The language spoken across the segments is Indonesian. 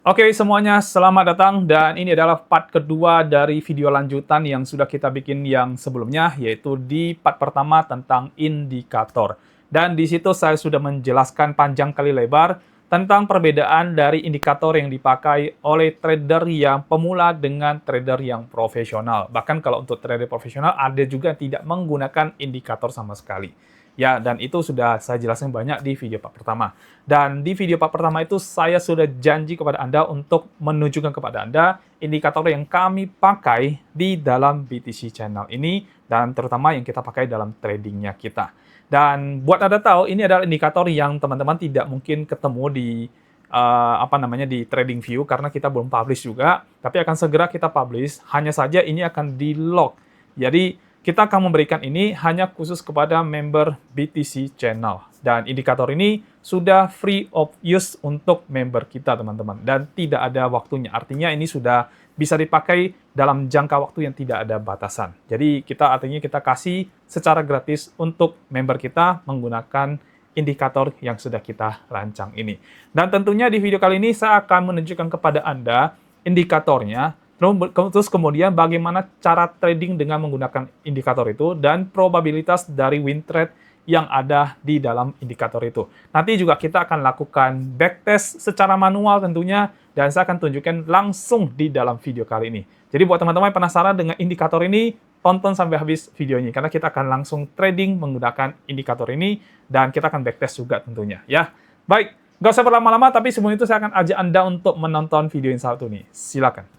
Oke semuanya, selamat datang dan ini adalah part kedua dari video lanjutan yang sudah kita bikin yang sebelumnya, yaitu di part pertama tentang indikator. Dan di situ saya sudah menjelaskan panjang kali lebar tentang perbedaan dari indikator yang dipakai oleh trader yang pemula dengan trader yang profesional. Bahkan kalau untuk trader profesional ada juga yang tidak menggunakan indikator sama sekali. Ya, dan itu sudah saya jelaskan banyak di video part pertama. Dan di video part pertama itu saya sudah janji kepada Anda untuk menunjukkan kepada Anda indikator yang kami pakai di dalam BTC Channel ini, dan terutama yang kita pakai dalam tradingnya kita. Dan buat Anda tahu, ini adalah indikator yang teman-teman tidak mungkin ketemu di di TradingView karena kita belum publish juga, tapi akan segera kita publish. Hanya saja ini akan di-lock. Jadi kita akan memberikan ini hanya khusus kepada member BTC Channel. Dan indikator ini sudah free of use untuk member kita, teman-teman. Dan tidak ada waktunya. Artinya ini sudah bisa dipakai dalam jangka waktu yang tidak ada batasan. Jadi artinya kita kasih secara gratis untuk member kita menggunakan indikator yang sudah kita rancang ini. Dan tentunya di video kali ini saya akan menunjukkan kepada Anda indikatornya, terus kemudian bagaimana cara trading dengan menggunakan indikator itu dan probabilitas dari win trade yang ada di dalam indikator itu. Nanti juga kita akan lakukan backtest secara manual tentunya, dan saya akan tunjukkan langsung di dalam video kali ini. Jadi buat teman-teman yang penasaran dengan indikator ini, tonton sampai habis video ini, karena kita akan langsung trading menggunakan indikator ini, dan kita akan backtest juga tentunya. Ya, baik, nggak usah berlama-lama, tapi sebelum itu saya akan ajak Anda untuk menonton video yang satu ini. Silakan.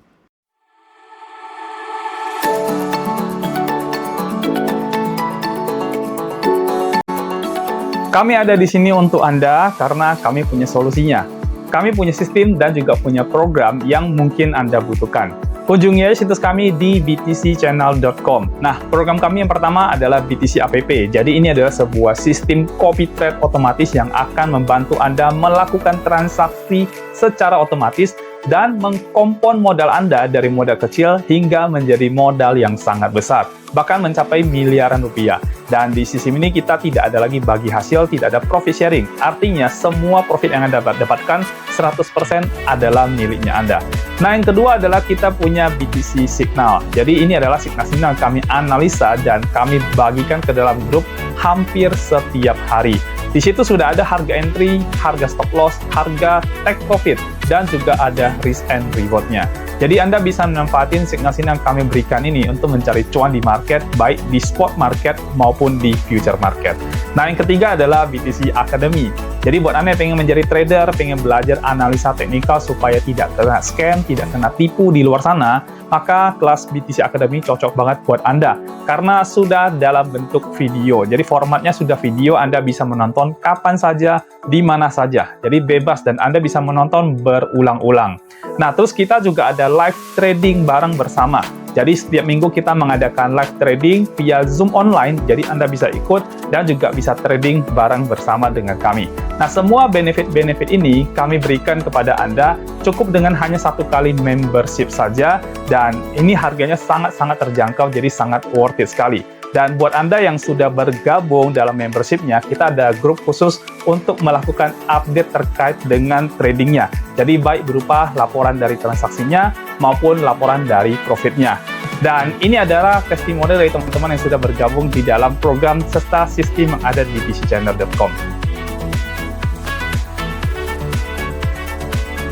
Kami ada di sini untuk Anda karena kami punya solusinya. Kami punya sistem dan juga punya program yang mungkin Anda butuhkan. Kunjungi situs kami di btcchannel.com. Nah, program kami yang pertama adalah BTC App. Jadi ini adalah sebuah sistem copy trade otomatis yang akan membantu Anda melakukan transaksi secara otomatis dan mengkompon modal Anda dari modal kecil hingga menjadi modal yang sangat besar, bahkan mencapai miliaran rupiah. Dan di sistem ini kita tidak ada lagi bagi hasil, tidak ada profit sharing. Artinya semua profit yang Anda dapatkan 100% adalah miliknya Anda. Nah, yang kedua adalah kita punya BTC Signal. Jadi ini adalah signal-signal kami analisa dan kami bagikan ke dalam grup hampir setiap hari. Di situ sudah ada harga entry, harga stop loss, harga take profit, dan juga ada risk and reward-nya. Jadi Anda bisa memanfaatkan signal-signal yang kami berikan ini untuk mencari cuan di market, baik di spot market maupun di future market. Nah, yang ketiga adalah BTC Academy. Jadi buat Anda yang pengen menjadi trader, pengen belajar analisa teknikal supaya tidak kena scam, tidak kena tipu di luar sana, maka kelas BTC Academy cocok banget buat Anda. Karena sudah dalam bentuk video. Jadi formatnya sudah video, Anda bisa menonton kapan saja, di mana saja. Jadi bebas dan Anda bisa menonton berulang-ulang. Nah, terus kita juga ada live trading bareng bersama. Jadi setiap minggu kita mengadakan live trading via Zoom online, jadi Anda bisa ikut dan juga bisa trading bareng bersama dengan kami. Nah, semua benefit-benefit ini kami berikan kepada Anda cukup dengan hanya 1 kali membership saja, dan ini harganya sangat-sangat terjangkau, jadi sangat worth it sekali. Dan buat Anda yang sudah bergabung dalam membership-nya, kita ada grup khusus untuk melakukan update terkait dengan tradingnya. Jadi baik berupa laporan dari transaksinya maupun laporan dari profitnya. Dan ini adalah testimoni dari teman-teman yang sudah bergabung di dalam program serta sistem yang ada di btcchannel.com.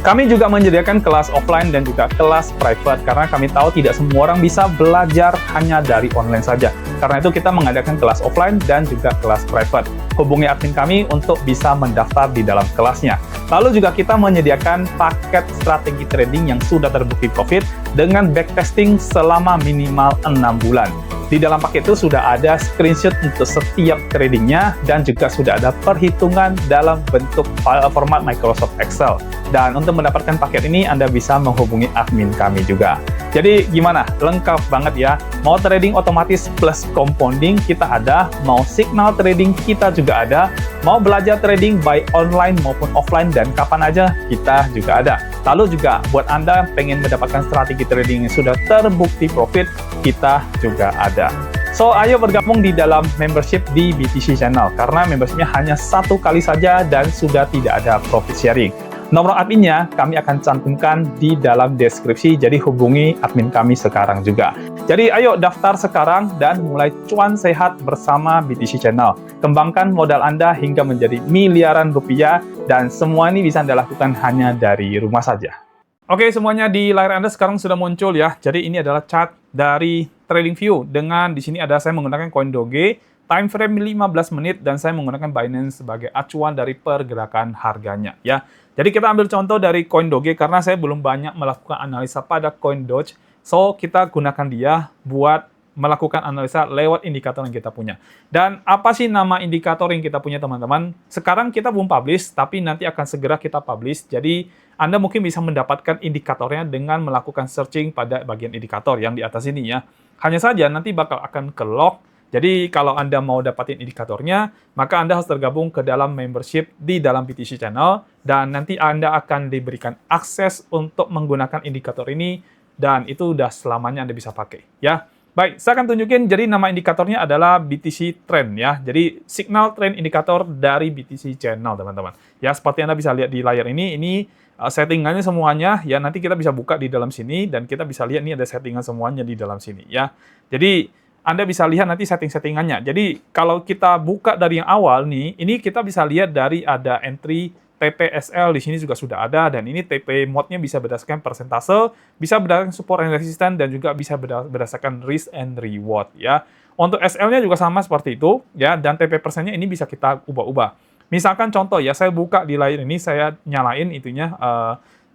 Kami juga menyediakan kelas offline dan juga kelas private karena kami tahu tidak semua orang bisa belajar hanya dari online saja. Karena itu kita mengadakan kelas offline dan juga kelas private. Hubungi admin kami untuk bisa mendaftar di dalam kelasnya. Lalu juga kita menyediakan paket strategi trading yang sudah terbukti profit dengan backtesting selama minimal 6 bulan. Di dalam paket itu sudah ada screenshot untuk setiap tradingnya dan juga sudah ada perhitungan dalam bentuk file format Microsoft Excel. Dan untuk mendapatkan paket ini Anda bisa menghubungi admin kami juga. Jadi gimana? Lengkap banget ya. Mau trading otomatis plus compounding kita ada, mau signal trading kita juga ada, mau belajar trading baik online maupun offline dan kapan aja kita juga ada. Lalu juga buat Anda pengen mendapatkan strategi trading yang sudah terbukti profit, kita juga ada. So, ayo bergabung di dalam membership di BTC Channel, karena membershipnya hanya 1 kali saja dan sudah tidak ada profit sharing. Nomor adminnya kami akan cantumkan di dalam deskripsi, jadi hubungi admin kami sekarang juga. Jadi ayo daftar sekarang dan mulai cuan sehat bersama BTC Channel. Kembangkan modal Anda hingga menjadi miliaran rupiah, dan semua ini bisa Anda lakukan hanya dari rumah saja. Oke, semuanya di layar Anda sekarang sudah muncul ya. Jadi ini adalah chart dari TradingView dengan di sini ada saya menggunakan CoinDoge, time frame 15 menit, dan saya menggunakan Binance sebagai acuan dari pergerakan harganya ya. Jadi kita ambil contoh dari CoinDoge karena saya belum banyak melakukan analisa pada CoinDoge. So, kita gunakan dia buat melakukan analisa lewat indikator yang kita punya. Dan apa sih nama indikator yang kita punya, teman-teman? Sekarang kita belum publish, tapi nanti akan segera kita publish. Jadi, Anda mungkin bisa mendapatkan indikatornya dengan melakukan searching pada bagian indikator yang di atas ini ya. Hanya saja nanti bakal akan ke log. Jadi, kalau Anda mau dapatin indikatornya, maka Anda harus tergabung ke dalam membership di dalam BTC Channel, dan nanti Anda akan diberikan akses untuk menggunakan indikator ini, dan itu udah selamanya Anda bisa pakai ya. Baik, saya akan tunjukin. Jadi nama indikatornya adalah BTC Trend ya. Jadi signal trend indikator dari BTC Channel, teman-teman. Ya, seperti Anda bisa lihat di layar ini settingannya semuanya ya. Nanti kita bisa buka di dalam sini dan kita bisa lihat ini ada settingan semuanya di dalam sini ya. Jadi Anda bisa lihat nanti settingannya. Jadi kalau kita buka dari yang awal nih, ini kita bisa lihat dari ada entry TPSL di sini juga sudah ada, dan ini TP mode-nya bisa berdasarkan persentase, bisa berdasarkan support and resistance, dan juga bisa berdasarkan risk and reward ya. Untuk SL-nya juga sama seperti itu ya, dan TP persennya ini bisa kita ubah-ubah. Misalkan contoh ya, saya buka di layar ini, saya nyalain itunya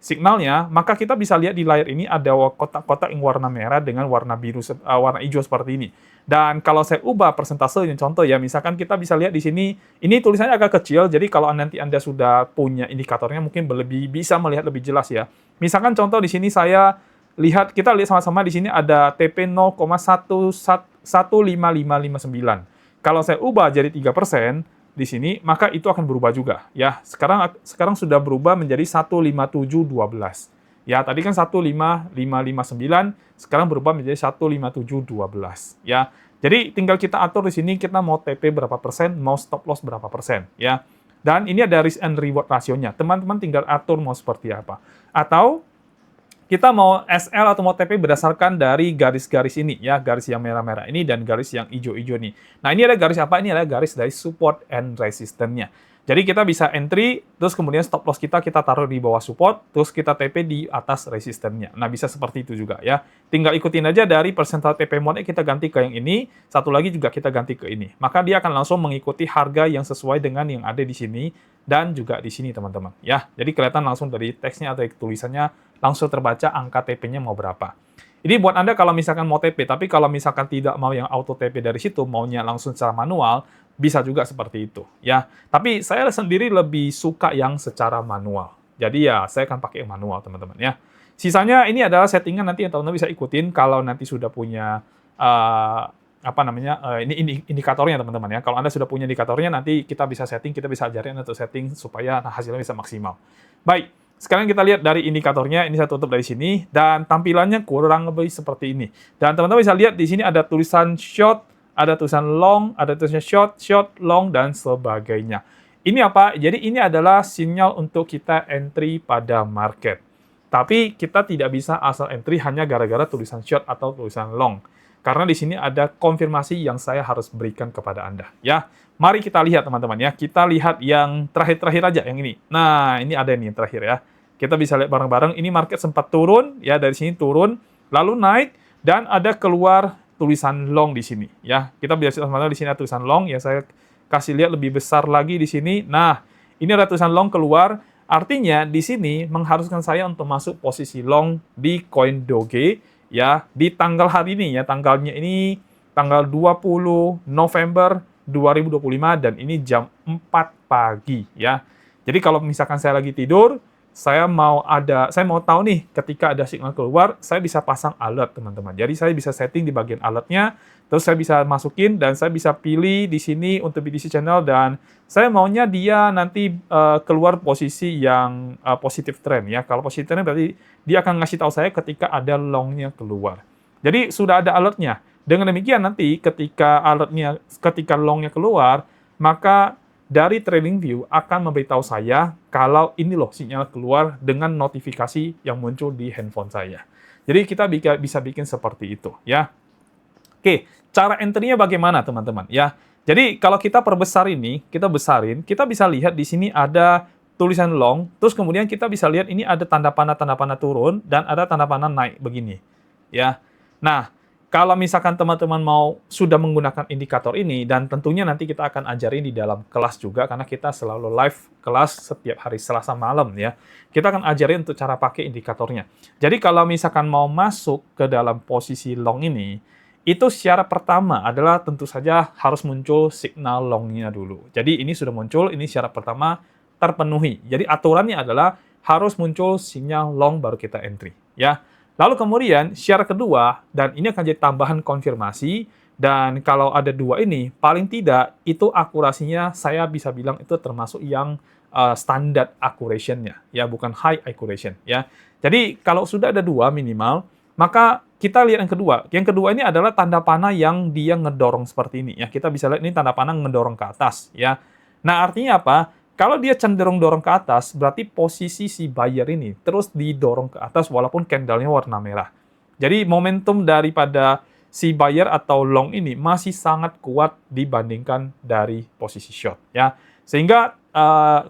signalnya, maka kita bisa lihat di layar ini ada kotak-kotak yang warna merah dengan warna biru, warna hijau seperti ini. Dan kalau saya ubah persentasenya, contoh ya, misalkan kita bisa lihat di sini, ini tulisannya agak kecil, jadi kalau nanti Anda sudah punya indikatornya, mungkin bisa melihat lebih jelas ya. Misalkan contoh di sini saya lihat, kita lihat sama-sama di sini ada TP 0,15559. Kalau saya ubah jadi 3%, di sini, maka itu akan berubah juga ya. Sekarang sudah berubah menjadi 15712. Ya, tadi kan 15559, sekarang berubah menjadi 15712 ya. Jadi tinggal kita atur di sini kita mau TP berapa persen, mau stop loss berapa persen ya. Dan ini ada risk and reward rasionya. Teman-teman tinggal atur mau seperti apa. Atau kita mau SL atau mau TP berdasarkan dari garis-garis ini ya, garis yang merah-merah ini dan garis yang hijau-hijau nih. Nah, ini ada garis apa? Ini adalah garis dari support and resistance-nya. Jadi kita bisa entry, terus kemudian stop loss kita taruh di bawah support, terus kita TP di atas resistance-nya. Nah, bisa seperti itu juga ya. Tinggal ikutin aja dari persentase TP mode kita ganti ke yang ini, satu lagi juga kita ganti ke ini. Maka dia akan langsung mengikuti harga yang sesuai dengan yang ada di sini dan juga di sini, teman-teman. Ya, jadi kelihatan langsung dari teksnya atau tulisannya langsung terbaca angka TP-nya mau berapa. Ini buat Anda kalau misalkan mau TP, tapi kalau misalkan tidak mau yang auto TP dari situ, maunya langsung secara manual, bisa juga seperti itu ya. Tapi saya sendiri lebih suka yang secara manual. Jadi ya saya akan pakai yang manual, teman-teman ya. Sisanya ini adalah settingan nanti yang teman-teman bisa ikutin kalau nanti sudah punya ini indikatornya, teman-teman ya. Kalau Anda sudah punya indikatornya, nanti kita bisa setting, kita bisa ajarin untuk setting supaya hasilnya bisa maksimal. Baik, sekarang kita lihat dari indikatornya. Ini saya tutup dari sini dan tampilannya kurang lebih seperti ini. Dan teman-teman bisa lihat di sini ada tulisan short, ada tulisan long, ada tulisan short, long, dan sebagainya. Ini apa? Jadi ini adalah sinyal untuk kita entry pada market. Tapi kita tidak bisa asal entry hanya gara-gara tulisan short atau tulisan long. Karena di sini ada konfirmasi yang saya harus berikan kepada Anda. Ya, mari kita lihat, teman-teman ya. Kita lihat yang terakhir-terakhir aja, yang ini. Nah, ini ada nih yang terakhir ya. Kita bisa lihat bareng-bareng. Ini market sempat turun, ya dari sini turun, lalu naik, dan ada keluar tulisan long di sini ya. Kita bisa lihat di sini ada tulisan long ya, saya kasih lihat lebih besar lagi di sini. Nah, ini ada tulisan long keluar, artinya di sini mengharuskan saya untuk masuk posisi long di CoinDoge ya di tanggal hari ini ya. Tanggalnya ini tanggal 20 November 2025 dan ini jam 4 pagi ya. Jadi kalau misalkan saya lagi tidur, saya mau tahu nih ketika ada signal keluar, saya bisa pasang alert, teman-teman. Jadi saya bisa setting di bagian alertnya, terus saya bisa masukin dan saya bisa pilih di sini untuk BTC Channel dan saya maunya dia nanti keluar posisi yang positive trend ya. Kalau positive trend berarti dia akan ngasih tahu saya ketika ada long-nya keluar. Jadi sudah ada alertnya. Dengan demikian nanti ketika long-nya keluar, maka dari TradingView akan memberitahu saya kalau ini loh sinyal keluar dengan notifikasi yang muncul di handphone saya. Jadi kita bisa bikin seperti itu ya. Oke, cara entry-nya bagaimana teman-teman ya? Jadi kalau kita perbesar ini, kita besarin, kita bisa lihat di sini ada tulisan long, terus kemudian kita bisa lihat ini ada tanda panah turun dan ada tanda panah naik begini ya. Nah, kalau misalkan teman-teman mau sudah menggunakan indikator ini, dan tentunya nanti kita akan ajarin di dalam kelas juga, karena kita selalu live kelas setiap hari Selasa malam ya. Kita akan ajarin untuk cara pakai indikatornya. Jadi kalau misalkan mau masuk ke dalam posisi long ini, itu syarat pertama adalah tentu saja harus muncul signal long-nya dulu. Jadi ini sudah muncul, ini syarat pertama terpenuhi. Jadi aturannya adalah harus muncul sinyal long baru kita entry ya. Lalu kemudian syarat kedua, dan ini akan jadi tambahan konfirmasi, dan kalau ada dua ini, paling tidak itu akurasinya saya bisa bilang itu termasuk yang standar accuracy-nya, ya bukan high accuracy ya. Jadi kalau sudah ada dua minimal, maka kita lihat yang kedua. Yang kedua ini adalah tanda panah yang dia ngedorong seperti ini ya. Kita bisa lihat ini tanda panah ngedorong ke atas ya. Nah artinya apa? Kalau dia cenderung dorong ke atas, berarti posisi si buyer ini terus didorong ke atas walaupun candle-nya warna merah. Jadi momentum daripada si buyer atau long ini masih sangat kuat dibandingkan dari posisi short ya. Sehingga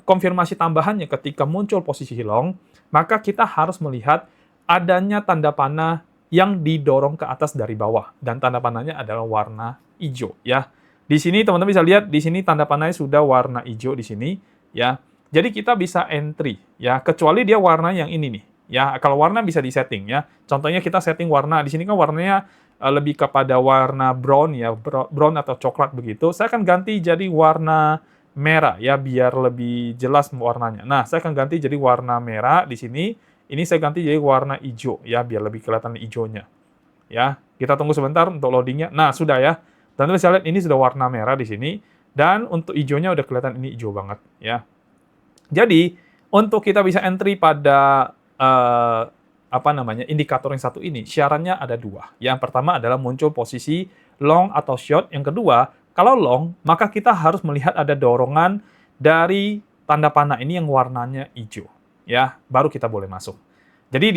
konfirmasi tambahannya ketika muncul posisi long, maka kita harus melihat adanya tanda panah yang didorong ke atas dari bawah, dan tanda panahnya adalah warna hijau ya. Di sini teman-teman bisa lihat di sini tanda panahnya sudah warna hijau di sini ya. Jadi kita bisa entry ya, kecuali dia warna yang ini nih ya. Kalau warna bisa disetting ya. Contohnya kita setting warna di sini kan warnanya lebih kepada warna brown ya, brown atau coklat begitu. Saya akan ganti jadi warna merah ya biar lebih jelas warnanya. Nah, saya akan ganti jadi warna merah di sini. Ini saya ganti jadi warna hijau ya biar lebih kelihatan hijaunya. Ya, kita tunggu sebentar untuk loadingnya. Nah, sudah ya. Dan bisa lihat ini sudah warna merah di sini, dan untuk hijaunya udah kelihatan ini hijau banget ya. Jadi untuk kita bisa entry pada indikator yang satu ini, syaratnya ada dua. Yang pertama adalah muncul posisi long atau short. Yang kedua, kalau long maka kita harus melihat ada dorongan dari tanda panah ini yang warnanya hijau ya, baru kita boleh masuk. Jadi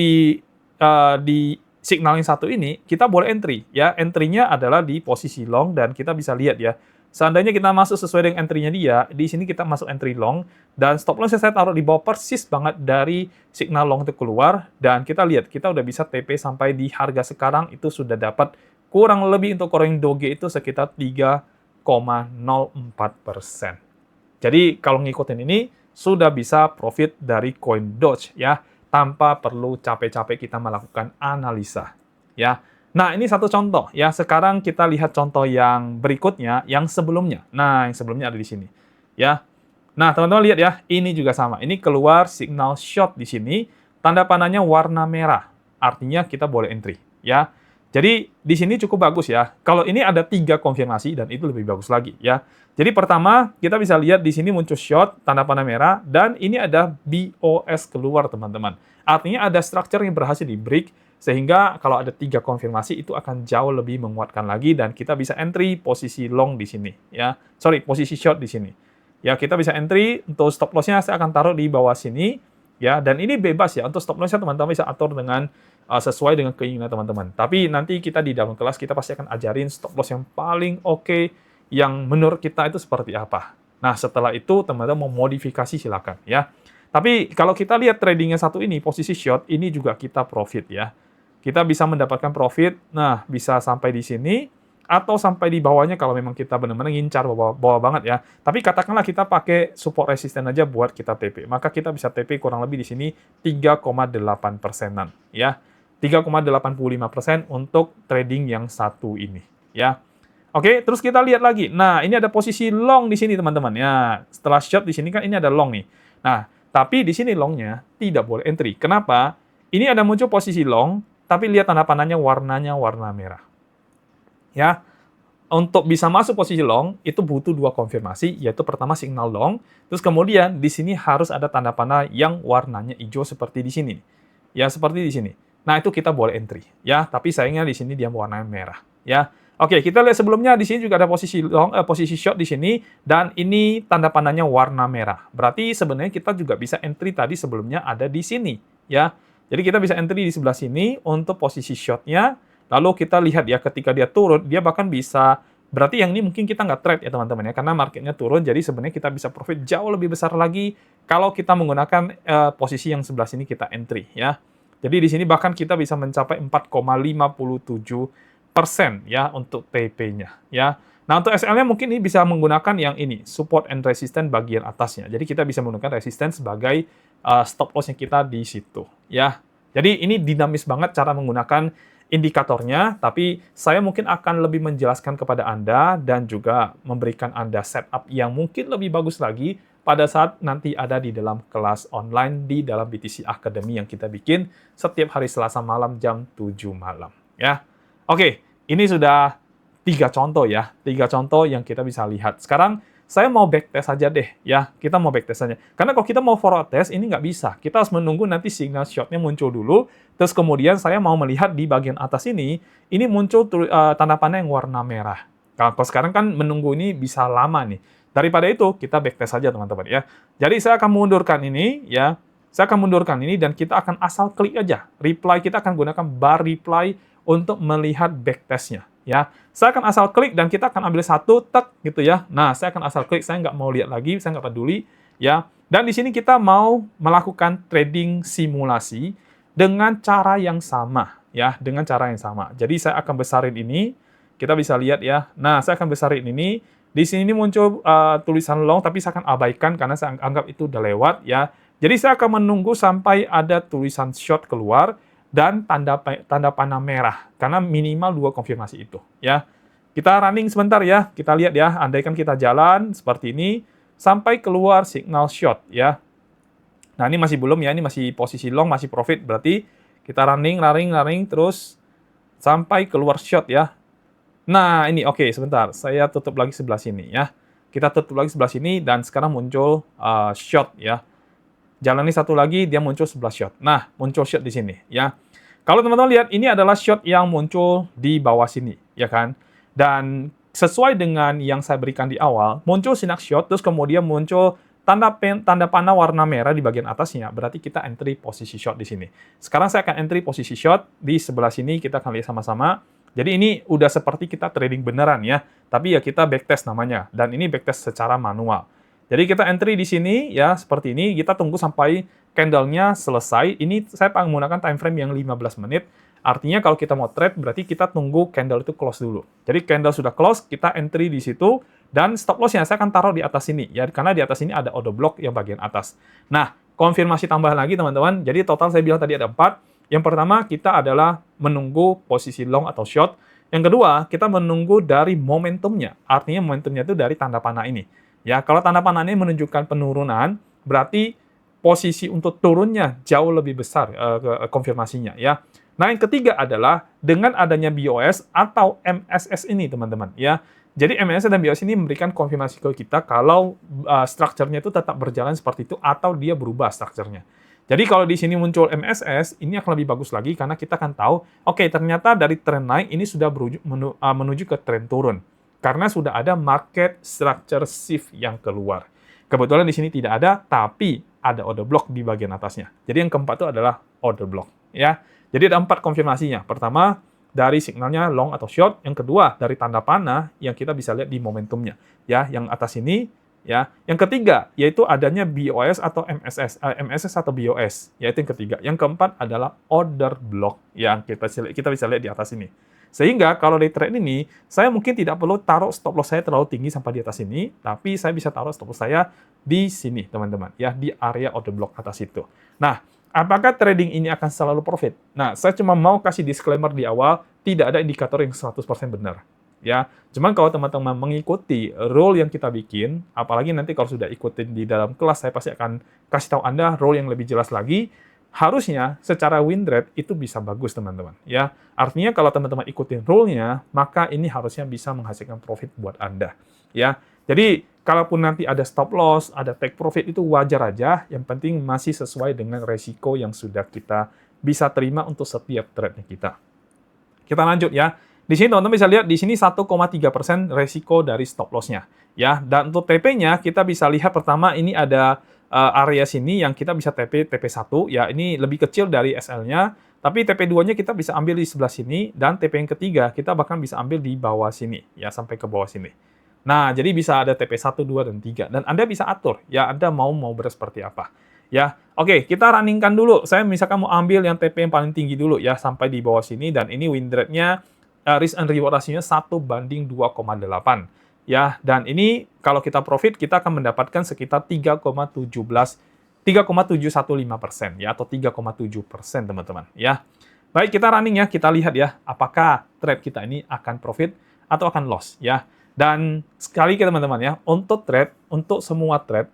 di signal yang satu ini kita boleh entry ya. Entry-nya adalah di posisi long, dan kita bisa lihat ya. Seandainya kita masuk sesuai dengan entry-nya dia, di sini kita masuk entry long, dan stop loss saya taruh di bawah persis banget dari signal long itu keluar, dan kita lihat kita udah bisa TP sampai di harga sekarang itu sudah dapat kurang lebih untuk koin Doge itu sekitar 3,04%. Jadi kalau ngikutin ini sudah bisa profit dari koin Doge ya, tanpa perlu capek-capek kita melakukan analisa ya. Nah, ini satu contoh ya. Sekarang kita lihat contoh yang berikutnya, yang sebelumnya. Nah, yang sebelumnya ada di sini ya. Nah, teman-teman lihat ya, ini juga sama. Ini keluar signal short di sini, tanda panahnya warna merah. Artinya kita boleh entry ya. Jadi di sini cukup bagus ya. Kalau ini ada 3 konfirmasi, dan itu lebih bagus lagi ya. Jadi pertama, kita bisa lihat di sini muncul short, tanda panah merah, dan ini ada BOS keluar teman-teman. Artinya ada structure yang berhasil di break, sehingga kalau ada 3 konfirmasi itu akan jauh lebih menguatkan lagi, dan kita bisa entry posisi long di sini ya. Sorry, posisi short di sini. Ya, kita bisa entry. Untuk stop loss-nya saya akan taruh di bawah sini ya, dan ini bebas ya. Untuk stop loss-nya teman-teman bisa atur dengan sesuai dengan keinginan teman-teman. Tapi nanti kita di dalam kelas kita pasti akan ajarin stop loss yang paling oke, yang menurut kita itu seperti apa. Nah, setelah itu teman-teman mau modifikasi silakan ya. Tapi kalau kita lihat tradingnya satu ini, posisi short, ini juga kita profit ya. Kita bisa mendapatkan profit, nah bisa sampai di sini, atau sampai di bawahnya kalau memang kita benar-benar ngincar bawah banget ya. Tapi katakanlah kita pakai support resisten aja buat kita TP. Maka kita bisa TP kurang lebih di sini 3,8%-an ya. 3,85% untuk trading yang satu ini ya. Oke, terus kita lihat lagi. Nah, ini ada posisi long di sini teman-teman ya. Setelah short di sini kan ini ada long nih. Nah, tapi di sini longnya tidak boleh entry. Kenapa? Ini ada muncul posisi long, tapi lihat tanda panahnya warnanya warna merah. Ya. Untuk bisa masuk posisi long itu butuh 2 konfirmasi, yaitu pertama signal long, terus kemudian di sini harus ada tanda panah yang warnanya hijau seperti di sini. Ya, seperti di sini. Nah, itu kita boleh entry ya, tapi sayangnya di sini dia warna merah ya. Oke, kita lihat sebelumnya di sini juga ada posisi long, posisi short di sini, dan ini tanda panahnya warna merah. Berarti sebenarnya kita juga bisa entry tadi sebelumnya ada di sini, ya. Jadi kita bisa entry di sebelah sini untuk posisi short-nya. Lalu kita lihat ya, ketika dia turun, dia bahkan bisa, berarti yang ini mungkin kita nggak trade ya teman-teman ya, karena marketnya turun, jadi sebenarnya kita bisa profit jauh lebih besar lagi kalau kita menggunakan posisi yang sebelah sini kita entry, ya. Jadi di sini bahkan kita bisa mencapai 4,57% ya untuk TP-nya ya. Nah, untuk SL-nya mungkin ini bisa menggunakan yang ini, support and resistance bagian atasnya. Jadi kita bisa menggunakan resistance sebagai stop loss-nya kita di situ ya. Jadi ini dinamis banget cara menggunakan indikatornya, tapi saya mungkin akan lebih menjelaskan kepada Anda dan juga memberikan Anda setup yang mungkin lebih bagus lagi pada saat nanti ada di dalam kelas online di dalam BTC Academy yang kita bikin setiap hari Selasa malam jam 7 malam. Ya, oke, ini sudah 3 contoh ya, 3 contoh yang kita bisa lihat. Sekarang saya mau backtest saja deh, ya. Kita mau backtest saja. Karena kalau kita mau forward test, ini nggak bisa. Kita harus menunggu nanti signal short-nya muncul dulu, terus kemudian saya mau melihat di bagian atas ini muncul tanda panah yang warna merah. Kalau sekarang kan menunggu ini bisa lama nih. Daripada itu, kita backtest saja teman-teman ya. Jadi saya akan mundurkan ini ya. Saya akan mundurkan ini dan kita akan asal klik aja. Reply kita akan gunakan bar reply untuk melihat backtestnya ya. Saya akan asal klik dan kita akan ambil satu tek gitu ya. Nah, saya akan asal klik, saya nggak mau lihat lagi, saya nggak peduli ya. Dan di sini kita mau melakukan trading simulasi dengan cara yang sama ya, dengan cara yang sama. Jadi saya akan besarin ini, kita bisa lihat ya. Nah, saya akan besarin ini. Di sini muncul tulisan long, tapi saya akan abaikan karena saya anggap itu udah lewat ya. Jadi saya akan menunggu sampai ada tulisan short keluar dan tanda panah merah karena minimal 2 konfirmasi itu ya. Kita running sebentar ya. Kita lihat ya. Andaikan kita jalan seperti ini sampai keluar signal short ya. Nah, ini masih belum ya. Ini masih posisi long, masih profit. Berarti kita running terus sampai keluar short ya. Nah, ini oke, sebentar. Saya tutup lagi sebelah sini ya. Kita tutup lagi sebelah sini dan sekarang muncul short ya. Jalani satu lagi, dia muncul sebelah short. Nah, muncul short di sini ya. Kalau teman-teman lihat, ini adalah short yang muncul di bawah sini, ya kan? Dan sesuai dengan yang saya berikan di awal, muncul sinak short, terus kemudian muncul tanda panah warna merah di bagian atasnya. Berarti kita entry posisi short di sini. Sekarang saya akan entry posisi short di sebelah sini. Kita akan lihat sama-sama. Jadi ini udah seperti kita trading beneran ya, tapi ya kita backtest namanya, dan ini backtest secara manual. Jadi kita entry di sini ya, seperti ini, kita tunggu sampai candle-nya selesai. Ini saya menggunakan time frame yang 15 menit, artinya kalau kita mau trade, berarti kita tunggu candle itu close dulu. Jadi candle sudah close, kita entry di situ, dan stop loss-nya saya akan taruh di atas sini, ya, karena di atas ini ada order block yang bagian atas. Nah, konfirmasi tambahan lagi teman-teman, jadi total saya bilang tadi ada 4. Yang pertama, kita adalah menunggu posisi long atau short. Yang kedua, kita menunggu dari momentumnya. Artinya momentumnya itu dari tanda panah ini. Ya, kalau tanda panah ini menunjukkan penurunan, berarti posisi untuk turunnya jauh lebih besar konfirmasinya. Ya. Nah, yang ketiga adalah dengan adanya BOS atau MSS ini, teman-teman. Ya. Jadi MSS dan BOS ini memberikan konfirmasi ke kita kalau strukturnya itu tetap berjalan seperti itu atau dia berubah strukturnya. Jadi kalau di sini muncul MSS, ini akan lebih bagus lagi karena kita akan tahu, oke, ternyata dari tren naik ini sudah menuju ke tren turun. Karena sudah ada market structure shift yang keluar. Kebetulan di sini tidak ada, tapi ada order block di bagian atasnya. Jadi yang keempat itu adalah order block. Ya. Jadi ada 4 konfirmasinya. Pertama, dari signalnya long atau short. Yang kedua, dari tanda panah yang kita bisa lihat di momentumnya. Ya, yang atas ini. Ya, yang ketiga yaitu adanya BOS atau MSS atau BOS, yaitu yang ketiga. Yang keempat adalah order block yang kita bisa lihat di atas ini. Sehingga kalau di trade ini, saya mungkin tidak perlu taruh stop loss saya terlalu tinggi sampai di atas ini, tapi saya bisa taruh stop loss saya di sini, teman-teman, ya, di area order block atas itu. Nah, apakah trading ini akan selalu profit? Nah, saya cuma mau kasih disclaimer di awal, tidak ada indikator yang 100% benar. Ya, cuman kalau teman-teman mengikuti rule yang kita bikin, apalagi nanti kalau sudah ikutin di dalam kelas, saya pasti akan kasih tahu Anda rule yang lebih jelas lagi. Harusnya secara win rate itu bisa bagus, teman-teman. Ya, artinya kalau teman-teman ikutin rule-nya, maka ini harusnya bisa menghasilkan profit buat Anda. Ya, jadi kalaupun nanti ada stop loss, ada take profit itu wajar aja. Yang penting masih sesuai dengan resiko yang sudah kita bisa terima untuk setiap trade-nya kita. Kita lanjut ya. Di sini teman-teman bisa lihat di sini 1,3% resiko dari stop loss-nya. Ya, dan untuk TP-nya kita bisa lihat pertama ini ada area sini yang kita bisa TP1, ya ini lebih kecil dari SL-nya, tapi TP2-nya kita bisa ambil di sebelah sini, dan TP yang ketiga kita bahkan bisa ambil di bawah sini, ya sampai ke bawah sini. Nah, jadi bisa ada TP1, 2, dan 3, dan Anda bisa atur, ya Anda mau seperti apa. Ya, oke, kita runningkan dulu. Saya misalkan mau ambil yang TP yang paling tinggi dulu, ya sampai di bawah sini, dan ini win rate-nya, risk and reward rasionya 1:2,8. Ya, dan ini kalau kita profit, kita akan mendapatkan sekitar 3,715%, ya, atau 3,7%, teman-teman, ya. Baik, kita running ya, kita lihat ya, apakah trade kita ini akan profit atau akan loss, ya. Dan sekali lagi teman-teman ya, untuk trade, untuk semua trade,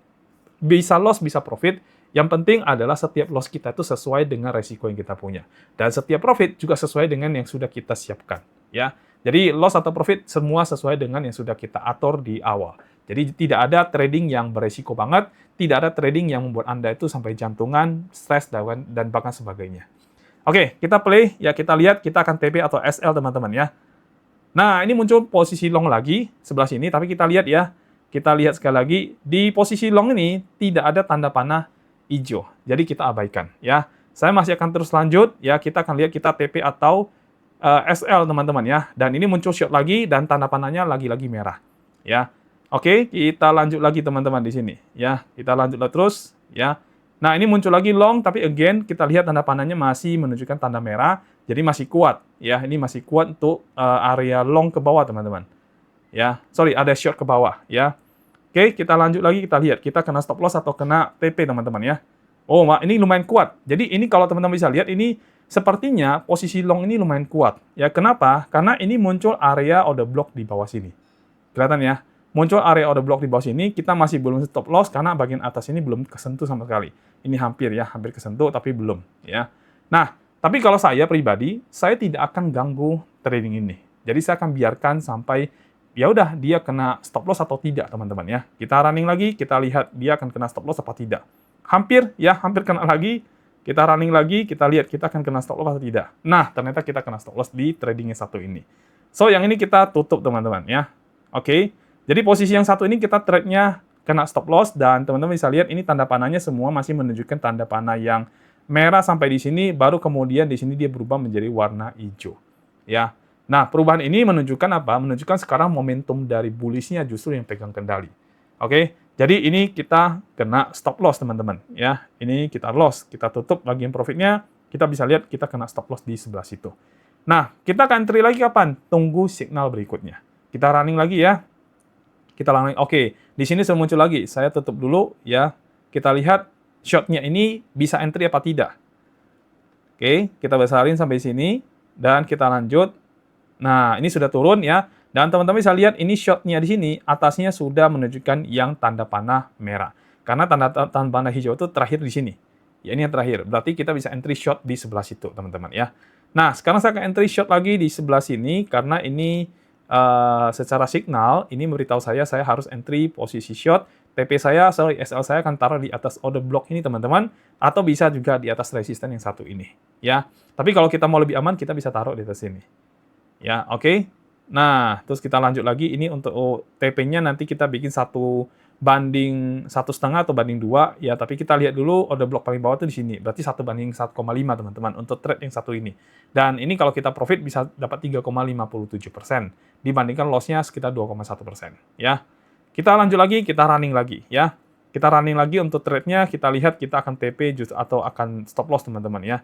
bisa loss, bisa profit, yang penting adalah setiap loss kita itu sesuai dengan resiko yang kita punya. Dan setiap profit juga sesuai dengan yang sudah kita siapkan, ya. Jadi loss atau profit semua sesuai dengan yang sudah kita atur di awal. Jadi tidak ada trading yang beresiko banget, tidak ada trading yang membuat Anda itu sampai jantungan, stres, dan bahkan sebagainya. Oke, kita play, ya kita lihat, kita akan TP atau SL teman-teman ya. Nah, ini muncul posisi long lagi, sebelah sini, tapi kita lihat ya, kita lihat sekali lagi, di posisi long ini tidak ada tanda panah hijau, jadi kita abaikan ya. Saya masih akan terus lanjut, ya kita akan lihat kita TP atau SL teman-teman ya, dan ini muncul short lagi dan tanda panahnya lagi-lagi merah ya. Oke, kita lanjut lagi teman-teman di sini ya, kita lanjut terus ya. Nah, ini muncul lagi long, tapi again kita lihat tanda panahnya masih menunjukkan tanda merah, jadi masih kuat ya, ini masih kuat untuk area long ke bawah teman-teman ya. Sorry, ada short ke bawah ya. Oke, kita lanjut lagi, kita lihat kita kena stop loss atau kena TP teman-teman ya. Oh, ini lumayan kuat. Jadi ini kalau teman-teman bisa lihat, ini sepertinya posisi long ini lumayan kuat. Ya, kenapa? Karena ini muncul area order block di bawah sini. Kelihatan ya? Muncul area order block di bawah sini, kita masih belum stop loss karena bagian atas ini belum kesentuh sama sekali. Ini hampir ya, hampir kesentuh tapi belum ya. Nah, tapi kalau saya pribadi, saya tidak akan ganggu trading ini. Jadi saya akan biarkan sampai ya udah dia kena stop loss atau tidak, teman-teman ya. Kita running lagi, kita lihat dia akan kena stop loss apa tidak. Hampir kena lagi. Kita running lagi, kita lihat kita akan kena stop loss atau tidak. Nah, ternyata kita kena stop loss di trading yang satu ini. So, yang ini kita tutup teman-teman ya. Oke. Jadi posisi yang satu ini kita trade-nya kena stop loss, dan teman-teman bisa lihat ini tanda panahnya semua masih menunjukkan tanda panah yang merah sampai di sini, baru kemudian di sini dia berubah menjadi warna hijau. Ya. Nah, perubahan ini menunjukkan apa? Menunjukkan sekarang momentum dari bullish-nya justru yang pegang kendali. Oke. Jadi ini kita kena stop loss teman-teman ya. Ini kita loss, kita tutup bagian profitnya, kita bisa lihat kita kena stop loss di sebelah situ. Nah, kita akan entry lagi kapan? Tunggu signal berikutnya. Kita running lagi ya. Kita running. Oke, di sini sudah muncul lagi. Saya tutup dulu ya. Kita lihat short-nya ini bisa entry apa tidak. Oke, kita besarin sampai sini dan kita lanjut. Nah, ini sudah turun ya. Dan teman-teman bisa lihat ini short-nya di sini, atasnya sudah menunjukkan yang tanda panah merah. Karena tanda panah hijau itu terakhir di sini. Ya, ini yang terakhir. Berarti kita bisa entry short di sebelah situ, teman-teman ya. Nah, sekarang saya akan entry short lagi di sebelah sini, karena ini secara signal, ini memberitahu saya harus entry posisi short. TP saya, SL saya akan taruh di atas order block ini, teman-teman. Atau bisa juga di atas resisten yang satu ini. Ya. Tapi kalau kita mau lebih aman, kita bisa taruh di atas sini. Ya, oke. Nah, terus kita lanjut lagi, ini untuk TP-nya nanti kita bikin 1:1,5 atau banding 2, ya, tapi kita lihat dulu order block paling bawah itu di sini, berarti 1:1,5 teman-teman, untuk trade yang satu ini. Dan ini kalau kita profit bisa dapat 3,57%, dibandingkan loss-nya sekitar 2,1%, ya. Kita lanjut lagi, kita running lagi, ya. Kita running lagi untuk trade-nya, kita lihat kita akan TP atau akan stop loss, teman-teman, ya.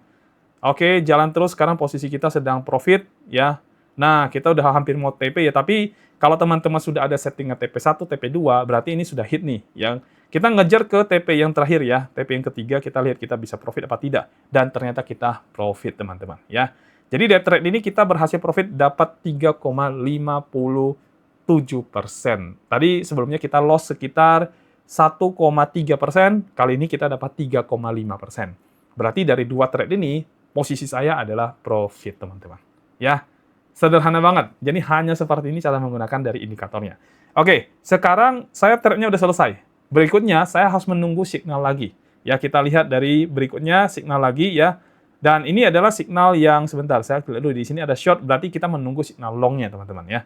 Oke, jalan terus, sekarang posisi kita sedang profit, ya. Nah, kita udah hampir mau TP ya, tapi kalau teman-teman sudah ada settingan TP1, TP2, berarti ini sudah hit nih. Yang kita ngejar ke TP yang terakhir ya, TP yang ketiga, kita lihat kita bisa profit apa tidak. Dan ternyata kita profit, teman-teman. Ya. Jadi dari trade ini kita berhasil profit dapat 3,57%. Tadi sebelumnya kita loss sekitar 1,3%, kali ini kita dapat 3,5%. Berarti dari dua trade ini, posisi saya adalah profit, teman-teman. Ya. Sederhana banget. Jadi hanya seperti ini cara menggunakan dari indikatornya. Oke, sekarang saya trade-nya udah selesai. Berikutnya saya harus menunggu signal lagi. Ya, kita lihat dari berikutnya signal lagi ya. Dan ini adalah signal yang sebentar, saya lihat dulu di sini ada short, berarti kita menunggu signal long-nya teman-teman ya.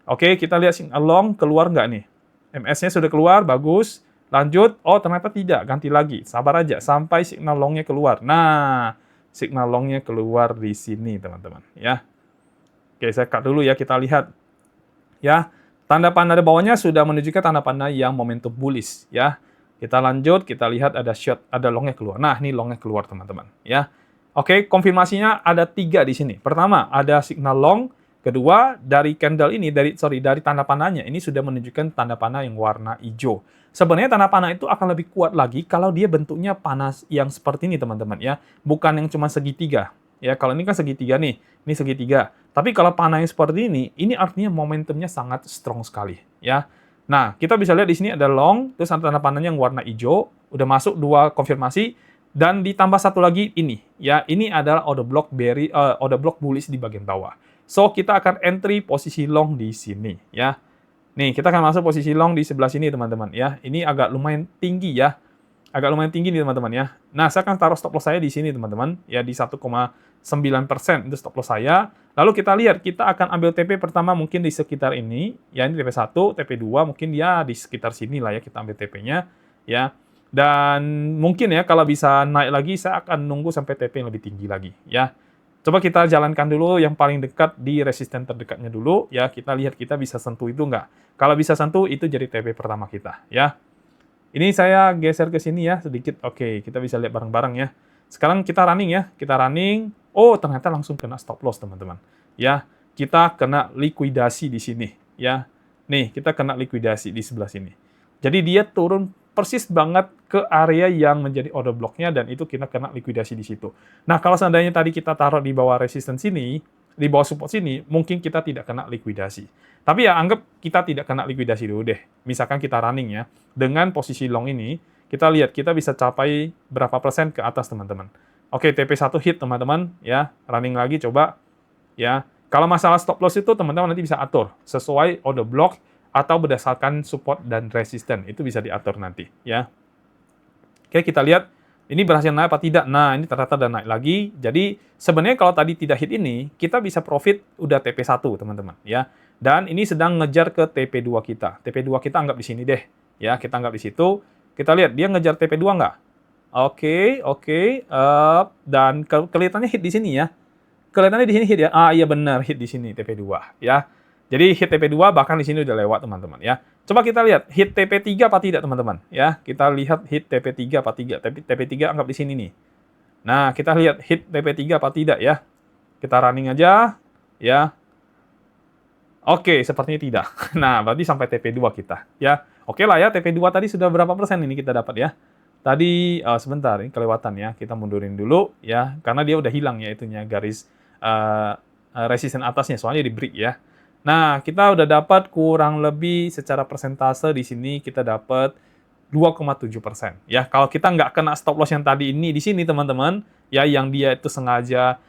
Oke, kita lihat signal long keluar nggak nih? MS-nya sudah keluar, bagus. Lanjut, oh ternyata tidak, ganti lagi. Sabar aja sampai signal long-nya keluar. Nah, signal long-nya keluar di sini teman-teman ya. Oke, saya cut dulu ya, kita lihat ya. Tanda panah di bawahnya sudah menunjukkan tanda panah yang momentum bullish ya. Kita lanjut, kita lihat ada short, ada long-nya keluar. Nah, ini long-nya keluar teman-teman ya. Oke, konfirmasinya ada 3 di sini. Pertama, ada signal long. Kedua, dari candle ini, dari tanda panahnya, ini sudah menunjukkan tanda panah yang warna hijau. Sebenarnya tanda panah itu akan lebih kuat lagi kalau dia bentuknya panas yang seperti ini, teman-teman ya. Bukan yang cuma segitiga. Ya, kalau ini kan segitiga nih, ini segitiga. Tapi kalau panah yang seperti ini artinya momentumnya sangat strong sekali, ya. Nah, kita bisa lihat di sini ada long, terus ada tanda panahnya yang warna hijau, udah masuk 2 konfirmasi. Dan ditambah satu lagi ini, ya ini adalah order block bullish di bagian bawah. So kita akan entry posisi long di sini, ya. Nih kita akan masuk posisi long di sebelah sini teman-teman, ya. Ini agak lumayan tinggi ya, agak lumayan tinggi nih teman-teman ya. Nah saya akan taruh stop loss saya di sini teman-teman, ya di 1,9% itu stop loss saya. Lalu kita lihat, kita akan ambil TP pertama mungkin di sekitar ini, ya ini TP1, TP2 mungkin ya di sekitar sini lah ya kita ambil TP-nya, ya. Dan mungkin ya kalau bisa naik lagi saya akan nunggu sampai TP yang lebih tinggi lagi ya. Coba kita jalankan dulu yang paling dekat di resisten terdekatnya dulu ya, kita lihat kita bisa sentuh itu enggak. Kalau bisa sentuh itu jadi TP pertama kita ya. Ini saya geser ke sini ya sedikit. Oke, kita bisa lihat bareng-bareng ya. Sekarang kita running ya, kita running. Oh, ternyata langsung kena stop loss teman-teman. Ya, kita kena likuidasi di sini ya. Nih, kita kena likuidasi di sebelah sini. Jadi dia turun persis banget ke area yang menjadi order block-nya dan itu kita kena likuidasi di situ. Nah, kalau seandainya tadi kita taruh di bawah resistance sini, di bawah support sini, mungkin kita tidak kena likuidasi. Tapi ya anggap kita tidak kena likuidasi dulu deh. Misalkan kita running ya, dengan posisi long ini, kita lihat kita bisa capai berapa persen ke atas teman-teman. Oke, TP1 hit teman-teman ya, running lagi coba ya. Kalau masalah stop loss itu teman-teman nanti bisa atur sesuai order block atau berdasarkan support dan resisten, itu bisa diatur nanti, ya. Oke, kita lihat, ini berhasil naik apa tidak? Nah, ini ternyata udah naik lagi, jadi sebenarnya kalau tadi tidak hit ini, kita bisa profit udah TP1, teman-teman, ya. Dan ini sedang ngejar ke TP2 kita. TP2 kita anggap di sini deh, ya, kita anggap di situ. Kita lihat, dia ngejar TP2 nggak? Oke, dan kelihatannya hit di sini, ya. Kelihatannya di sini hit ya. Ah, iya benar, hit di sini TP2, ya. Jadi hit TP2 bahkan di sini udah lewat teman-teman ya. Coba kita lihat hit TP3 apa tidak teman-teman ya. Kita lihat hit TP3 apa tidak. TP3 anggap di sini nih. Nah, kita lihat hit TP3 apa tidak ya. Kita running aja ya. Oke, sepertinya tidak. Nah, berarti sampai TP2 kita ya. Oke lah ya, TP2 tadi sudah berapa persen ini kita dapat ya. Tadi sebentar ini kelewatan ya. Kita mundurin dulu ya karena dia udah hilang ya itunya garis resisten atasnya soalnya di break ya. Nah, kita udah dapat kurang lebih secara persentase di sini kita dapat 2,7%. Ya, kalau kita nggak kena stop loss yang tadi ini di sini teman-teman, ya yang dia itu sengaja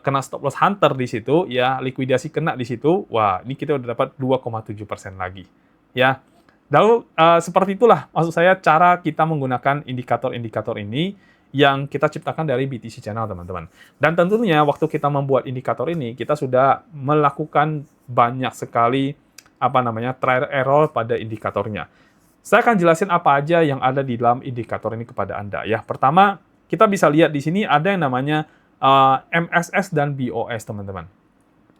kena stop loss hunter di situ, ya likuidasi kena di situ, wah ini kita udah dapat 2,7% lagi. Ya, lalu seperti itulah maksud saya cara kita menggunakan indikator-indikator ini yang kita ciptakan dari BTC Channel, teman-teman. Dan tentunya waktu kita membuat indikator ini, kita sudah melakukan banyak sekali trial error pada indikatornya. Saya akan jelasin apa aja yang ada di dalam indikator ini kepada Anda. Ya, pertama, kita bisa lihat di sini ada yang namanya MSS dan BOS, teman-teman.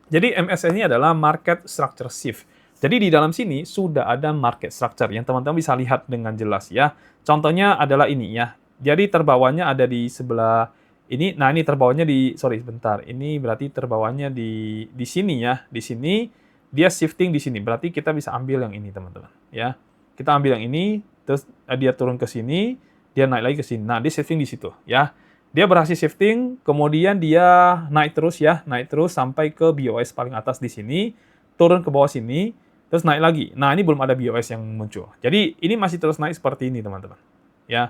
Jadi MSS ini adalah Market Structure Shift. Jadi di dalam sini sudah ada market structure yang teman-teman bisa lihat dengan jelas ya. Contohnya adalah ini ya. Jadi terbawahnya ada di sebelah ini. Nah, ini terbawahnya ini berarti terbawahnya di sini ya. Di sini dia shifting di sini. Berarti kita bisa ambil yang ini, teman-teman, ya. Kita ambil yang ini, terus dia turun ke sini, dia naik lagi ke sini. Nah, dia shifting di situ, ya. Dia berhasil shifting, kemudian dia naik terus ya, naik terus sampai ke BOS paling atas di sini, turun ke bawah sini, terus naik lagi. Nah, ini belum ada BOS yang muncul. Jadi, ini masih terus naik seperti ini, teman-teman, ya.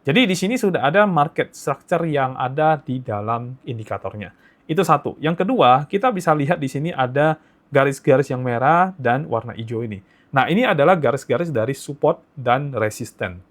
Jadi di sini sudah ada market structure yang ada di dalam indikatornya. Itu satu. Yang kedua, kita bisa lihat di sini ada garis-garis yang merah dan warna hijau ini. Nah, ini adalah garis-garis dari support dan resisten.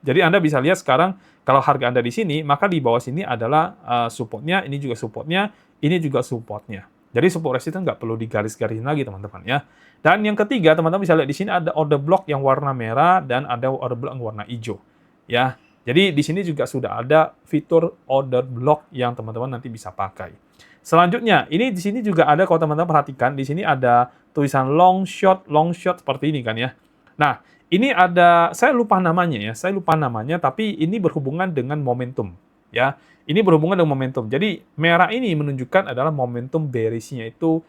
Jadi Anda bisa lihat sekarang kalau harga Anda di sini, maka di bawah sini adalah supportnya, ini juga supportnya, ini juga supportnya. Jadi support resistance nggak perlu digaris-garisin lagi teman-teman ya. Dan yang ketiga, teman-teman bisa lihat di sini ada order block yang warna merah dan ada order block yang warna hijau. Ya, jadi di sini juga sudah ada fitur order block yang teman-teman nanti bisa pakai. Selanjutnya, ini di sini juga ada kalau teman-teman perhatikan, di sini ada tulisan long short seperti ini kan ya. Nah, ini ada, saya lupa namanya ya, tapi ini berhubungan dengan momentum ya. Ini berhubungan dengan momentum. Jadi merah ini menunjukkan adalah momentum bearish-nya itu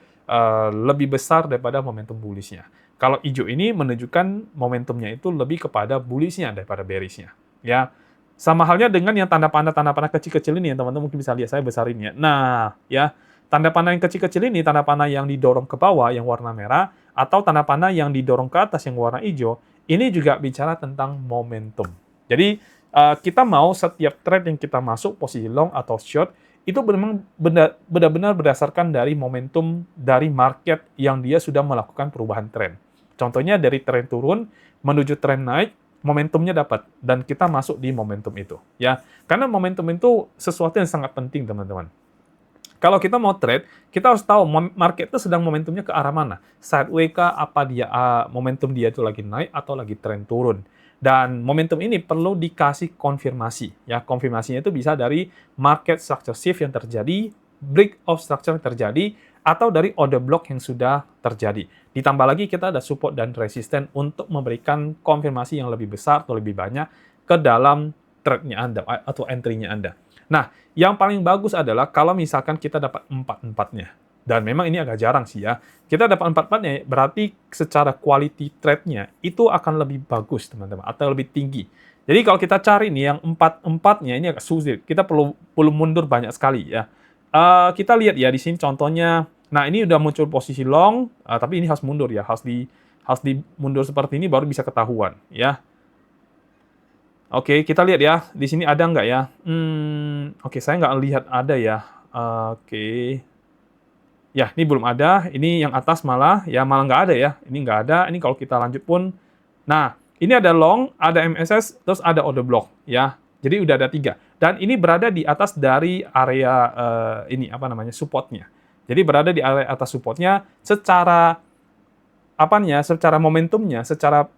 lebih besar daripada momentum bullish-nya. Kalau hijau ini menunjukkan momentumnya itu lebih kepada bullish-nya daripada bearish-nya. Ya, sama halnya dengan yang tanda panah kecil-kecil ini yang teman-teman mungkin bisa lihat, saya besarin ya. Nah, ya, tanda panah yang kecil-kecil ini, tanda panah yang didorong ke bawah yang warna merah, atau tanda panah yang didorong ke atas yang warna hijau, ini juga bicara tentang momentum. Jadi, kita mau setiap trade yang kita masuk, posisi long atau short, itu benar-benar berdasarkan dari momentum dari market yang dia sudah melakukan perubahan tren. Contohnya dari tren turun menuju tren naik, momentumnya dapat dan kita masuk di momentum itu ya, karena momentum itu sesuatu yang sangat penting teman-teman. Kalau kita mau trade, kita harus tahu market itu sedang momentumnya ke arah mana, sideways kah, apa dia momentum dia itu lagi naik atau lagi tren turun. Dan momentum ini perlu dikasih konfirmasi ya, konfirmasinya itu bisa dari market structure shift yang terjadi, break of structure yang terjadi, atau dari order block yang sudah terjadi. Ditambah lagi kita ada support dan resisten untuk memberikan konfirmasi yang lebih besar atau lebih banyak ke dalam trade-nya Anda atau entry-nya Anda. Nah, yang paling bagus adalah kalau misalkan kita dapat 4-4-nya. Dan memang ini agak jarang sih ya. Kita dapat 4-4-nya, berarti secara quality trade-nya itu akan lebih bagus, teman-teman, atau lebih tinggi. Jadi kalau kita cari nih yang 4-4-nya ini agak sulit. Kita perlu mundur banyak sekali ya. Kita lihat ya di sini contohnya. Nah, ini udah muncul posisi long, tapi ini harus mundur ya, harus mundur seperti ini baru bisa ketahuan ya. Oke, kita lihat ya, di sini ada nggak ya? Oke, saya nggak lihat ada ya. Oke. Ya, ini belum ada. Ini yang atas malah nggak ada ya. Ini nggak ada. Ini kalau kita lanjut pun. Nah, ini ada long, ada MSS, terus ada order block ya. Jadi udah ada 3. Dan ini berada di atas dari area supportnya. Jadi berada di area atas supportnya secara secara momentumnya, secara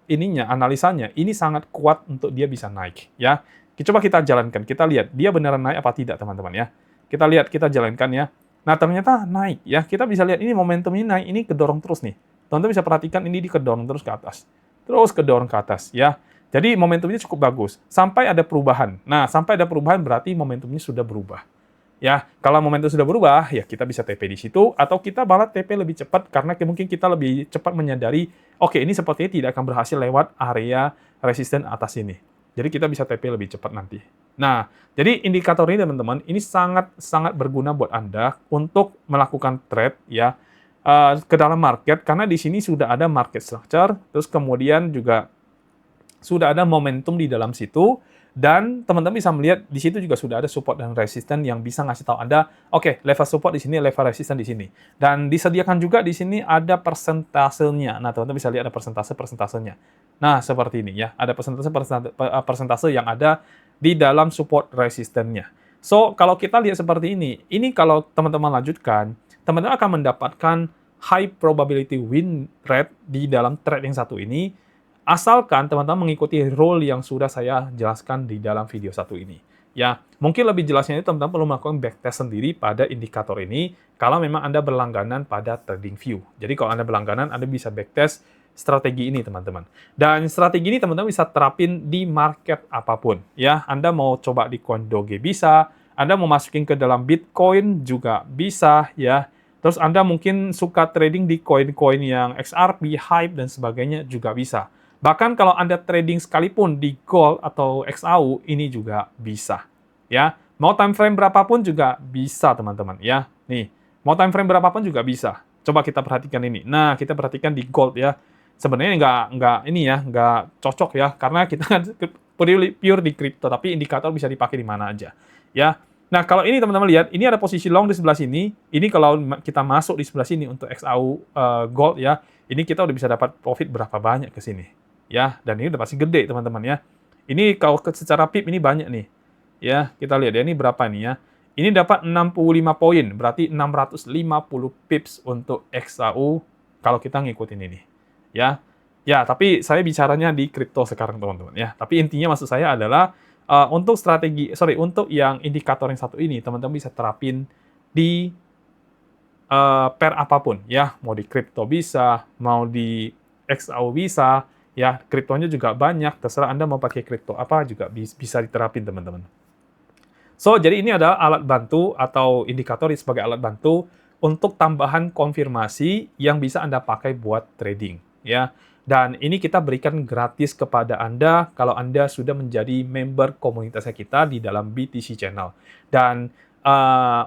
analisanya, ini sangat kuat untuk dia bisa naik ya. Coba kita jalankan, kita lihat dia beneran naik apa tidak teman-teman ya. Kita lihat, kita jalankan ya. Nah, ternyata naik ya. Kita bisa lihat ini momentum ini naik, ini kedorong terus nih. Teman-teman bisa perhatikan ini dikedorong terus ke atas. Terus kedorong ke atas ya. Jadi momentumnya cukup bagus sampai ada perubahan. Nah, sampai ada perubahan berarti momentumnya sudah berubah. Ya, kalau momentum sudah berubah, ya kita bisa TP di situ atau kita malah TP lebih cepat karena mungkin kita lebih cepat menyadari, oke, ini sepertinya tidak akan berhasil lewat area resisten atas ini. Jadi kita bisa TP lebih cepat nanti. Nah, jadi indikator ini teman-teman, ini sangat berguna buat Anda untuk melakukan trade ya ke dalam market karena di sini sudah ada market structure, terus kemudian juga sudah ada momentum di dalam situ. Dan teman-teman bisa melihat di situ juga sudah ada support dan resisten yang bisa ngasih tahu Anda, oke, level support di sini, level resisten di sini. Dan disediakan juga di sini ada persentasenya. Nah, teman-teman bisa lihat ada persentasenya. Nah, seperti ini ya, ada persentase yang ada di dalam support resistennya. So, kalau kita lihat seperti ini kalau teman-teman lanjutkan, teman-teman akan mendapatkan high probability win rate di dalam trade yang satu ini, asalkan teman-teman mengikuti rule yang sudah saya jelaskan di dalam video satu ini. Ya, mungkin lebih jelasnya itu teman-teman perlu melakukan backtest sendiri pada indikator ini kalau memang Anda berlangganan pada TradingView. Jadi kalau Anda berlangganan, Anda bisa backtest strategi ini, teman-teman. Dan strategi ini teman-teman bisa terapin di market apapun. Ya, Anda mau coba di coin Doge bisa, Anda mau masukin ke dalam Bitcoin juga bisa, ya. Terus Anda mungkin suka trading di koin-koin yang XRP, HYPE, dan sebagainya juga bisa. Bahkan kalau Anda trading sekalipun di gold atau XAU, ini juga bisa. Ya, mau time frame berapapun juga bisa, teman-teman. Ya, nih, mau time frame berapapun juga bisa. Coba kita perhatikan ini. Nah, kita perhatikan di gold ya. Sebenarnya nggak cocok ya, karena kita kan pure di crypto, tapi indikator bisa dipakai di mana aja. Ya. Nah, kalau ini teman-teman lihat, ini ada posisi long di sebelah sini. Ini kalau kita masuk di sebelah sini untuk XAU gold ya, ini kita udah bisa dapat profit berapa banyak ke sini. Ya, dan ini udah pasti gede teman-teman ya. Ini kalau secara pip ini banyak nih. Ya, kita lihat ya ini berapa nih ya. Ini dapat 65 poin, berarti 650 pips untuk XAU kalau kita ngikutin ini. Ya. Ya, tapi saya bicaranya di kripto sekarang teman-teman ya. Tapi intinya maksud saya adalah untuk yang indikator yang satu ini teman-teman bisa terapin di pair apapun ya, mau di kripto bisa, mau di XAU bisa, ya kriptonya juga banyak, terserah Anda mau pakai kripto apa juga bisa diterapin teman-teman. So, jadi ini adalah alat bantu atau indikator sebagai alat bantu untuk tambahan konfirmasi yang bisa Anda pakai buat trading, ya. Dan ini kita berikan gratis kepada Anda kalau Anda sudah menjadi member komunitasnya kita di dalam BTC Channel. Dan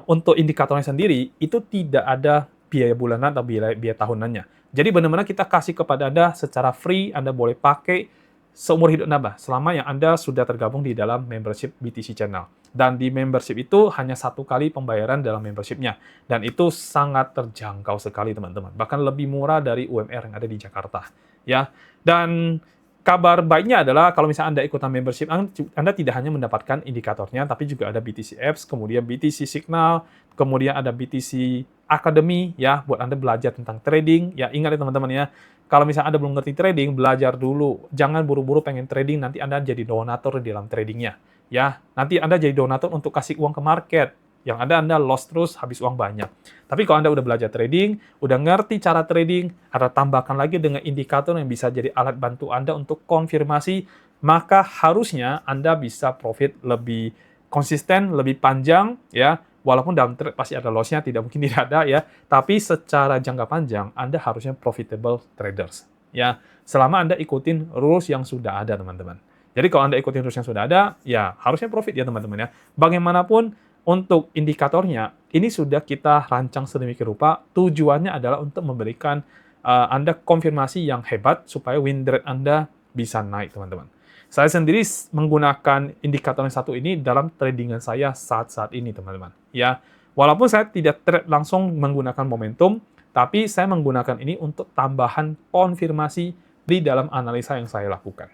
untuk indikatornya sendiri, itu tidak ada biaya bulanan atau biaya tahunannya. Jadi benar-benar kita kasih kepada Anda secara free, Anda boleh pakai seumur hidup Anda, selama yang Anda sudah tergabung di dalam membership BTC Channel. Dan di membership itu hanya 1 kali pembayaran dalam membershipnya. Dan itu sangat terjangkau sekali, teman-teman. Bahkan lebih murah dari UMR yang ada di Jakarta. Ya. Dan kabar baiknya adalah kalau misalnya Anda ikutan membership, Anda tidak hanya mendapatkan indikatornya, tapi juga ada BTC Apps, kemudian BTC Signal, kemudian ada BTC Academy, ya, buat Anda belajar tentang trading. Ya, ingat ya teman-teman ya, kalau misalnya Anda belum ngerti trading, belajar dulu. Jangan buru-buru pengen trading, nanti Anda jadi donatur di dalam tradingnya. Ya, nanti Anda jadi donatur untuk kasih uang ke market. Yang ada Anda loss terus, habis uang banyak. Tapi kalau Anda udah belajar trading, udah ngerti cara trading, Anda tambahkan lagi dengan indikator yang bisa jadi alat bantu Anda untuk konfirmasi, maka harusnya Anda bisa profit lebih konsisten, lebih panjang, ya. Walaupun dalam trade pasti ada loss-nya, tidak mungkin tidak ada, ya. Tapi secara jangka panjang, Anda harusnya profitable traders, ya. Selama Anda ikutin rules yang sudah ada, teman-teman. Jadi kalau Anda ikutin rules yang sudah ada, ya harusnya profit ya teman-teman ya. Bagaimanapun untuk indikatornya, ini sudah kita rancang sedemikian rupa, tujuannya adalah untuk memberikan Anda konfirmasi yang hebat supaya win rate Anda bisa naik teman-teman. Saya sendiri menggunakan indikator yang satu ini dalam tradingan saya saat-saat ini teman-teman. Ya, walaupun saya tidak trade langsung menggunakan momentum, tapi saya menggunakan ini untuk tambahan konfirmasi di dalam analisa yang saya lakukan.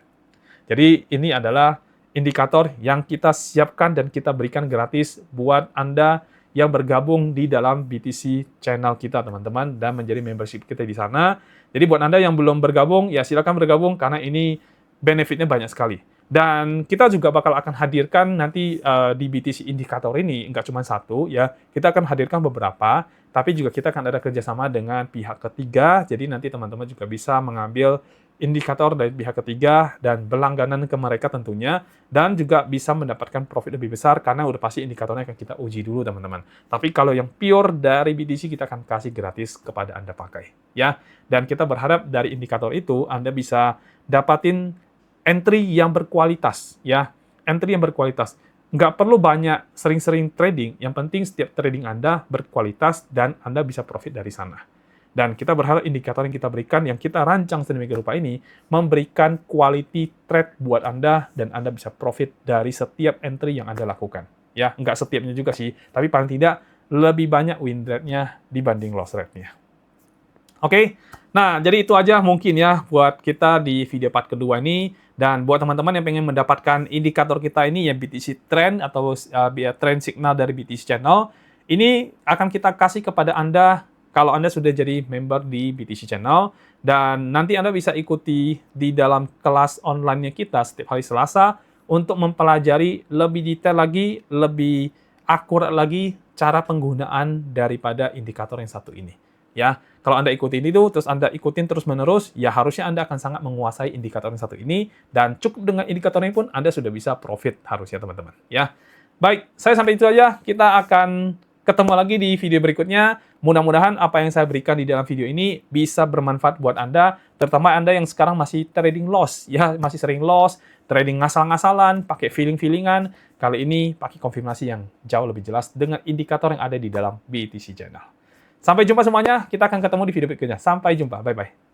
Jadi ini adalah indikator yang kita siapkan dan kita berikan gratis buat Anda yang bergabung di dalam BTC channel kita, teman-teman, dan menjadi membership kita di sana. Jadi buat Anda yang belum bergabung, ya silakan bergabung karena ini benefitnya banyak sekali. Dan kita juga bakal akan hadirkan nanti di BTC indikator ini, nggak cuma satu, ya, kita akan hadirkan beberapa, tapi juga kita akan ada kerjasama dengan pihak ketiga, jadi nanti teman-teman juga bisa mengambil indikator dari pihak ketiga dan berlangganan ke mereka tentunya, dan juga bisa mendapatkan profit lebih besar karena udah pasti indikatornya akan kita uji dulu teman-teman. Tapi kalau yang pure dari BTC kita akan kasih gratis kepada Anda pakai, ya. Dan kita berharap dari indikator itu Anda bisa dapatin entry yang berkualitas, ya. Entry yang berkualitas. Nggak perlu banyak sering-sering trading, yang penting setiap trading Anda berkualitas dan Anda bisa profit dari sana. Dan kita berharap indikator yang kita berikan, yang kita rancang sedemikian rupa ini, memberikan quality trade buat Anda, dan Anda bisa profit dari setiap entry yang Anda lakukan. Ya, nggak setiapnya juga sih, tapi paling tidak lebih banyak win rate-nya dibanding loss rate-nya. Oke, nah jadi itu aja mungkin ya buat kita di video part kedua ini. Dan buat teman-teman yang pengen mendapatkan indikator kita ini, ya BTC Trend atau Trend Signal dari BTC Channel, ini akan kita kasih kepada Anda kalau Anda sudah jadi member di BTC Channel, dan nanti Anda bisa ikuti di dalam kelas online-nya kita setiap hari Selasa untuk mempelajari lebih detail lagi, lebih akurat lagi cara penggunaan daripada indikator yang satu ini. Ya, kalau Anda ikutin itu, terus Anda ikutin terus-menerus, ya harusnya Anda akan sangat menguasai indikator yang satu ini, dan cukup dengan indikator ini pun Anda sudah bisa profit harusnya teman-teman. Ya, baik, saya sampai itu aja. Kita akan ketemu lagi di video berikutnya. Mudah-mudahan apa yang saya berikan di dalam video ini bisa bermanfaat buat Anda, terutama Anda yang sekarang masih trading loss, ya masih sering loss, trading ngasal-ngasalan, pakai feeling-feelingan. Kali ini pakai konfirmasi yang jauh lebih jelas dengan indikator yang ada di dalam BTC Channel. Sampai jumpa semuanya, kita akan ketemu di video berikutnya. Sampai jumpa, bye-bye.